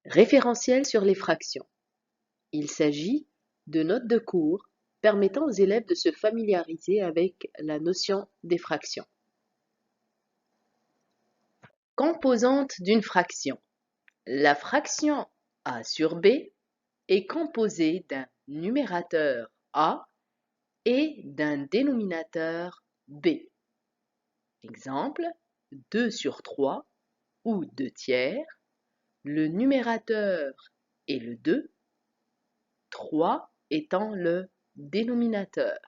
Référentiel sur les fractions. Il s'agit de notes de cours permettant aux élèves de se familiariser avec la notion des fractions. Composante d'une fraction. La fraction a sur b est composée d'un numérateur a et d'un dénominateur b. Exemple, 2 sur 3 ou 2 tiers. Le numérateur est le 2, 3 étant le dénominateur.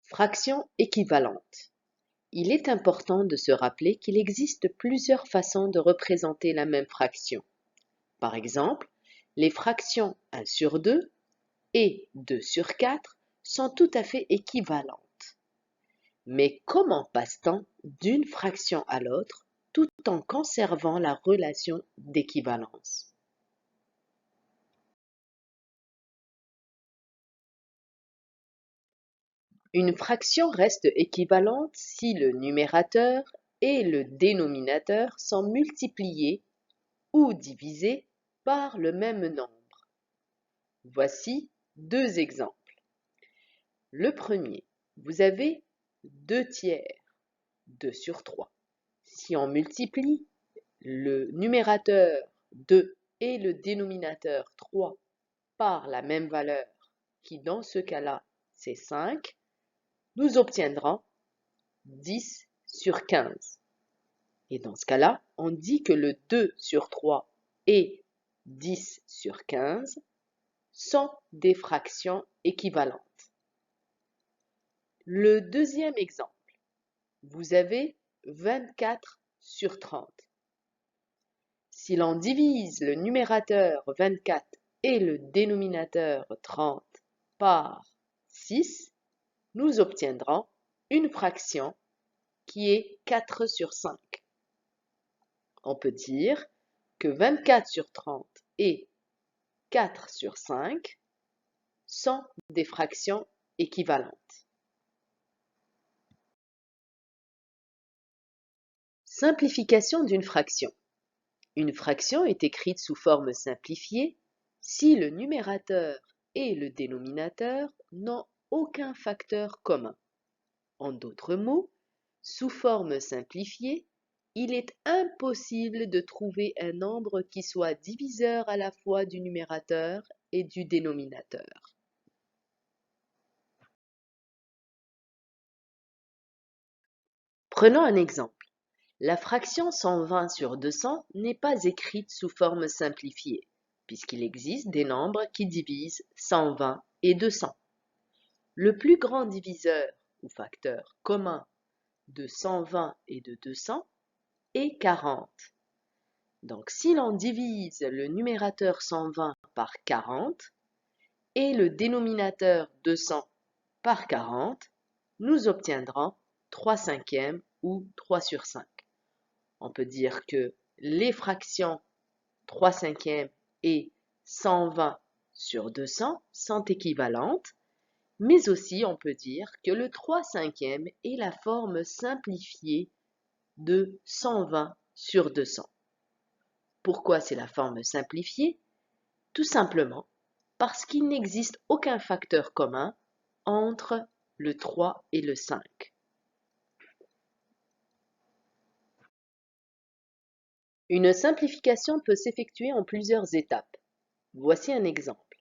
Fraction équivalente. Il est important de se rappeler qu'il existe plusieurs façons de représenter la même fraction. Par exemple, les fractions 1 sur 2 et 2 sur 4 sont tout à fait équivalentes. Mais comment passe-t-on d'une fraction à l'autre tout en conservant la relation d'équivalence? Une fraction reste équivalente si le numérateur et le dénominateur sont multipliés ou divisés par le même nombre. Voici deux exemples. Le premier, vous avez 2 tiers, 2 sur 3. Si on multiplie le numérateur 2 et le dénominateur 3 par la même valeur, qui dans ce cas-là c'est 5, nous obtiendrons 10 sur 15. Et dans ce cas-là, on dit que le 2 sur 3 et 10 sur 15 sont des fractions équivalentes. Le deuxième exemple, vous avez 24 sur 30. Si l'on divise le numérateur 24 et le dénominateur 30 par 6, nous obtiendrons une fraction qui est 4 sur 5. On peut dire que 24 sur 30 et 4 sur 5 sont des fractions équivalentes. Simplification d'une fraction. Une fraction est écrite sous forme simplifiée si le numérateur et le dénominateur n'ont aucun facteur commun. En d'autres mots, sous forme simplifiée, il est impossible de trouver un nombre qui soit diviseur à la fois du numérateur et du dénominateur. Prenons un exemple. La fraction 120 sur 200 n'est pas écrite sous forme simplifiée, puisqu'il existe des nombres qui divisent 120 et 200. Le plus grand diviseur ou facteur commun de 120 et de 200 est 40. Donc si l'on divise le numérateur 120 par 40 et le dénominateur 200 par 40, nous obtiendrons 3 cinquièmes ou 3 sur 5. On peut dire que les fractions 3 cinquièmes et 120 sur 200 sont équivalentes, mais aussi on peut dire que le 3 cinquièmes est la forme simplifiée de 120 sur 200. Pourquoi c'est la forme simplifiée? Tout simplement parce qu'il n'existe aucun facteur commun entre le 3 et le 5. Une simplification peut s'effectuer en plusieurs étapes. Voici un exemple.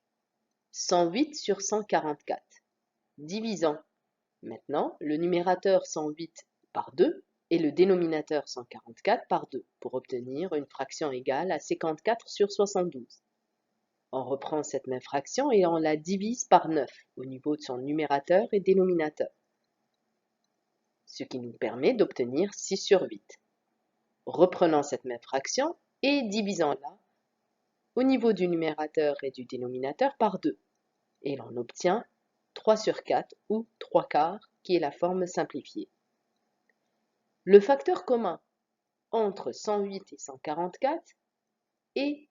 108 sur 144. Divisons maintenant le numérateur 108 par 2 et le dénominateur 144 par 2 pour obtenir une fraction égale à 54 sur 72. On reprend cette même fraction et on la divise par 9 au niveau de son numérateur et dénominateur, ce qui nous permet d'obtenir 6 sur 8. Reprenons cette même fraction et divisons-la au niveau du numérateur et du dénominateur par 2. Et l'on obtient 3 sur 4 ou 3 quarts, qui est la forme simplifiée. Le facteur commun entre 108 et 144 est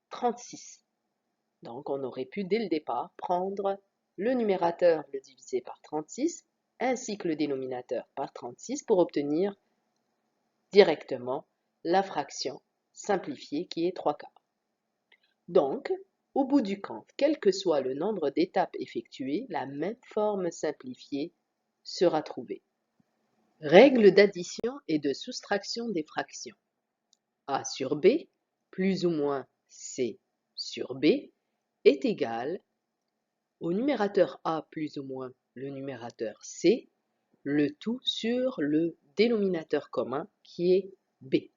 36. Donc on aurait pu dès le départ prendre le numérateur, le diviser par 36, ainsi que le dénominateur par 36 pour obtenir directement la fraction simplifiée qui est 3/4. Donc, au bout du compte, quel que soit le nombre d'étapes effectuées, la même forme simplifiée sera trouvée. Règle d'addition et de soustraction des fractions. A sur B plus ou moins C sur B est égal au numérateur A plus ou moins le numérateur C, le tout sur le dénominateur commun qui est B.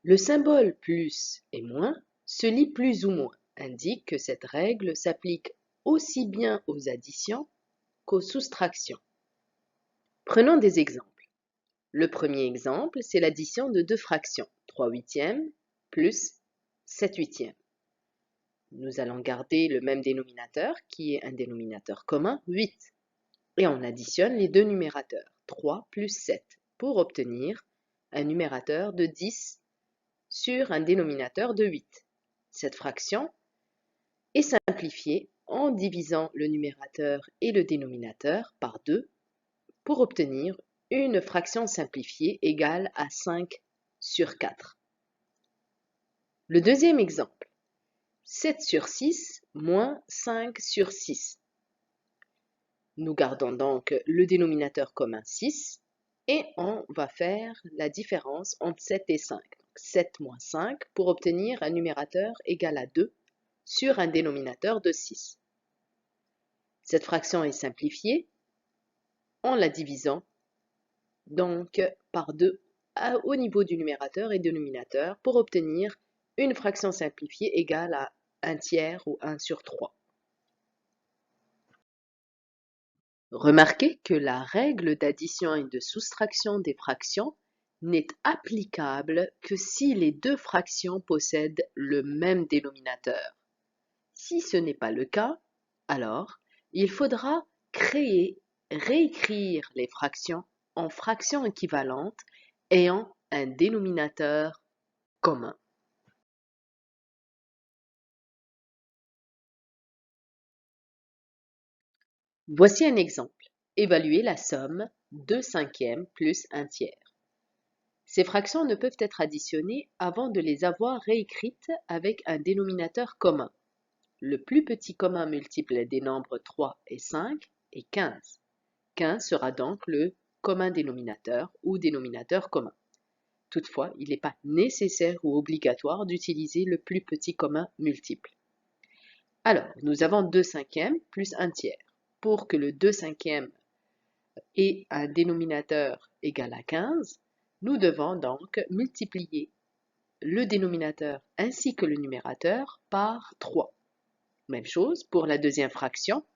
Le symbole plus et moins se lit plus ou moins, indique que cette règle s'applique aussi bien aux additions qu'aux soustractions. Prenons des exemples. Le premier exemple, c'est l'addition de deux fractions, 3/8 plus 7/8. Nous allons garder le même dénominateur qui est un dénominateur commun, 8. Et on additionne les deux numérateurs, 3 plus 7, pour obtenir un numérateur de 10 sur un dénominateur de 8. Cette fraction est simplifiée en divisant le numérateur et le dénominateur par 2 pour obtenir une fraction simplifiée égale à 5 sur 4. Le deuxième exemple, 7 sur 6 moins 5 sur 6. Nous gardons donc le dénominateur commun 6 et on va faire la différence entre 7 et 5. Donc 7 moins 5 pour obtenir un numérateur égal à 2 sur un dénominateur de 6. Cette fraction est simplifiée en la divisant donc par 2 au niveau du numérateur et dénominateur pour obtenir une fraction simplifiée égale à 1 tiers ou 1 sur 3. Remarquez que la règle d'addition et de soustraction des fractions n'est applicable que si les deux fractions possèdent le même dénominateur. Si ce n'est pas le cas, alors il faudra réécrire les fractions en fractions équivalentes ayant un dénominateur commun. Voici un exemple. Évaluer la somme 2/5 plus 1 tiers. Ces fractions ne peuvent être additionnées avant de les avoir réécrites avec un dénominateur commun. Le plus petit commun multiple des nombres 3 et 5 est 15. 15 sera donc le commun dénominateur ou dénominateur commun. Toutefois, il n'est pas nécessaire ou obligatoire d'utiliser le plus petit commun multiple. Alors, nous avons 2/5 plus 1 tiers. Pour que le 2/5 ait un dénominateur égal à 15, nous devons donc multiplier le dénominateur ainsi que le numérateur par 3. Même chose pour la deuxième fraction.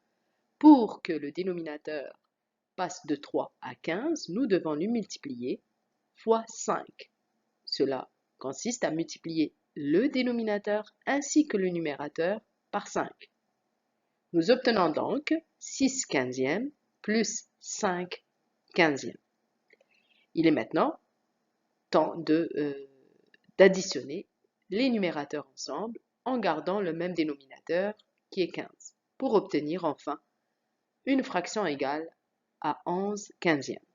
Pour que le dénominateur passe de 3 à 15, nous devons le multiplier fois 5. Cela consiste à multiplier le dénominateur ainsi que le numérateur par 5. Nous obtenons donc 6 quinzièmes plus 5 quinzièmes. Il est maintenant temps d'additionner les numérateurs ensemble en gardant le même dénominateur qui est 15 pour obtenir enfin une fraction égale à 11 quinzièmes.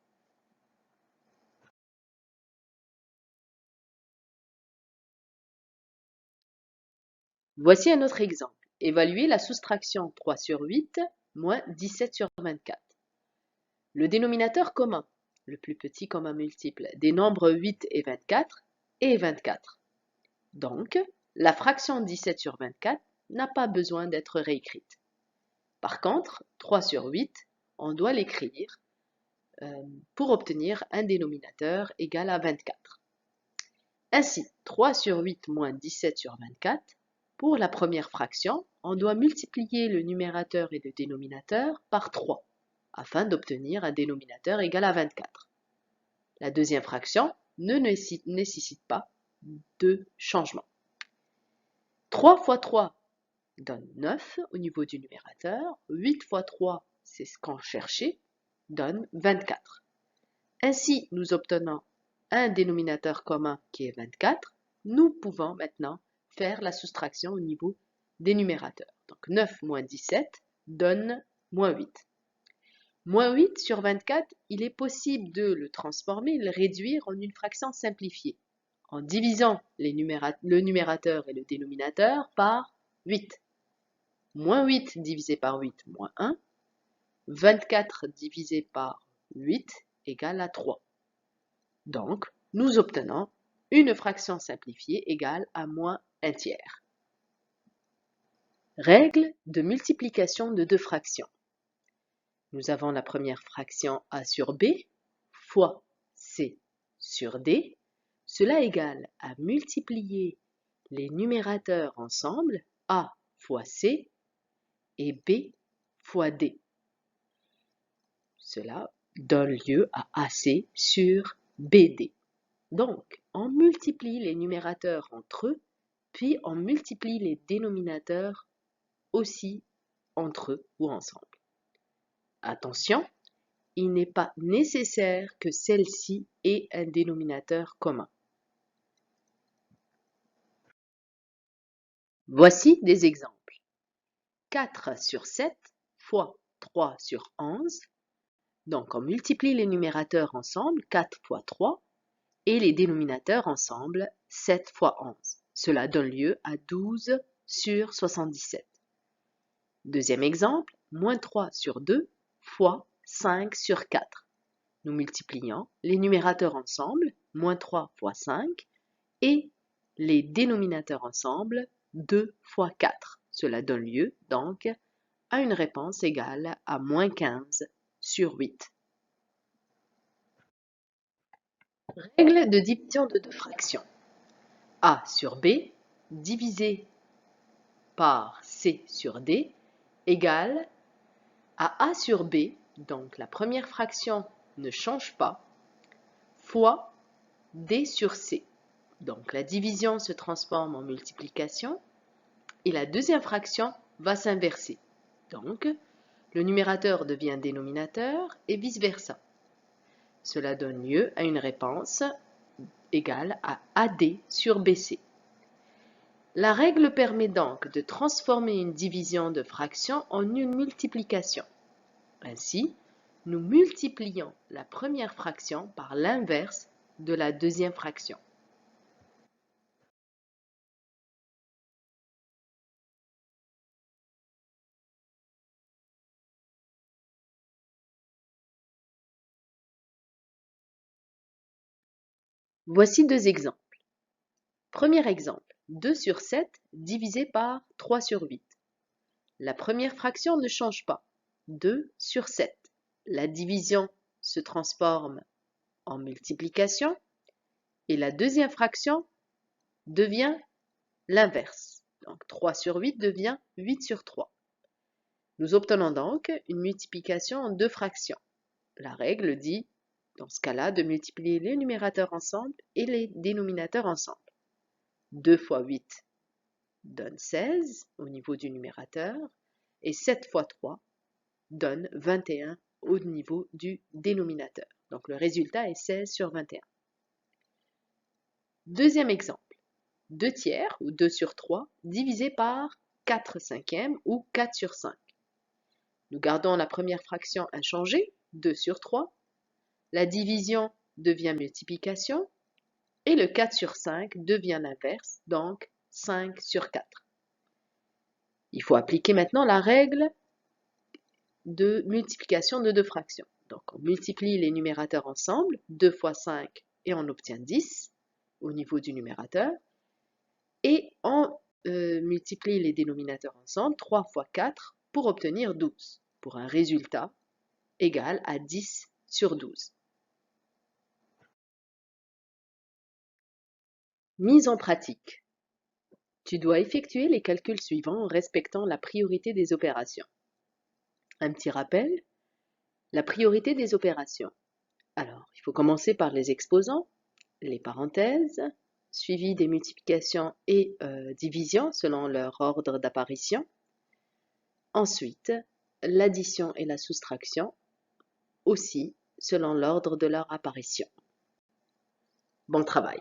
Voici un autre exemple. Évaluer la soustraction 3 sur 8 moins 17 sur 24. Le dénominateur commun, le plus petit commun multiple des nombres 8 et 24, est 24. Donc, la fraction 17 sur 24 n'a pas besoin d'être réécrite. Par contre, 3 sur 8, on doit l'écrire pour obtenir un dénominateur égal à 24. Ainsi, 3 sur 8 moins 17 sur 24, pour la première fraction, on doit multiplier le numérateur et le dénominateur par 3 afin d'obtenir un dénominateur égal à 24. La deuxième fraction ne nécessite pas de changement. 3 fois 3 donne 9 au niveau du numérateur. 8 fois 3, c'est ce qu'on cherchait, donne 24. Ainsi, nous obtenons un dénominateur commun qui est 24. Nous pouvons maintenant faire la soustraction au niveau des numérateurs. Donc 9 moins 17 donne moins 8. Moins 8 sur 24, il est possible de le transformer, le réduire en une fraction simplifiée, en divisant le numérateur et le dénominateur par 8. Moins 8 divisé par 8, moins 1. 24 divisé par 8 égale à 3. Donc, nous obtenons une fraction simplifiée égale à moins 1 tiers. Règle de multiplication de deux fractions. Nous avons la première fraction a sur b fois c sur d. Cela égale à multiplier les numérateurs ensemble, a fois c et b fois d. Cela donne lieu à AC sur BD. Donc, on multiplie les numérateurs entre eux, puis on multiplie les dénominateurs aussi entre eux ou ensemble. Attention, il n'est pas nécessaire que celle-ci ait un dénominateur commun. Voici des exemples. 4 sur 7 fois 3 sur 11. Donc, on multiplie les numérateurs ensemble, 4 fois 3, et les dénominateurs ensemble, 7 fois 11. Cela donne lieu à 12 sur 77. Deuxième exemple, moins 3 sur 2 fois 5 sur 4. Nous multiplions les numérateurs ensemble, moins 3 fois 5, et les dénominateurs ensemble, 2 fois 4. Cela donne lieu donc à une réponse égale à moins 15 sur 8. Règle de division de deux fractions. A sur B divisé par C sur D égale à A sur B, donc la première fraction ne change pas, fois D sur C. Donc la division se transforme en multiplication et la deuxième fraction va s'inverser. Donc le numérateur devient dénominateur et vice-versa. Cela donne lieu à une réponse égale à AD sur BC. La règle permet donc de transformer une division de fraction en une multiplication. Ainsi, nous multiplions la première fraction par l'inverse de la deuxième fraction. Voici deux exemples. Premier exemple, 2 sur 7 divisé par 3 sur 8. La première fraction ne change pas, 2 sur 7. La division se transforme en multiplication et la deuxième fraction devient l'inverse. Donc 3 sur 8 devient 8 sur 3. Nous obtenons donc une multiplication en deux fractions. La règle dit, dans ce cas-là, de multiplier les numérateurs ensemble et les dénominateurs ensemble. 2 fois 8 donne 16 au niveau du numérateur et 7 fois 3 donne 21 au niveau du dénominateur. Donc le résultat est 16 sur 21. Deuxième exemple. 2 tiers ou 2 sur 3 divisé par 4 cinquièmes ou 4 sur 5. Nous gardons la première fraction inchangée, 2 sur 3. La division devient multiplication et le 4 sur 5 devient l'inverse, donc 5 sur 4. Il faut appliquer maintenant la règle de multiplication de deux fractions. Donc on multiplie les numérateurs ensemble, 2 fois 5 et on obtient 10 au niveau du numérateur. Et on multiplie les dénominateurs ensemble, 3 fois 4 pour obtenir 12, pour un résultat égal à 10 sur 12. Mise en pratique. Tu dois effectuer les calculs suivants en respectant la priorité des opérations. Un petit rappel, la priorité des opérations. Alors, il faut commencer par les exposants, les parenthèses, suivi des multiplications et divisions selon leur ordre d'apparition. Ensuite, l'addition et la soustraction, aussi selon l'ordre de leur apparition. Bon travail!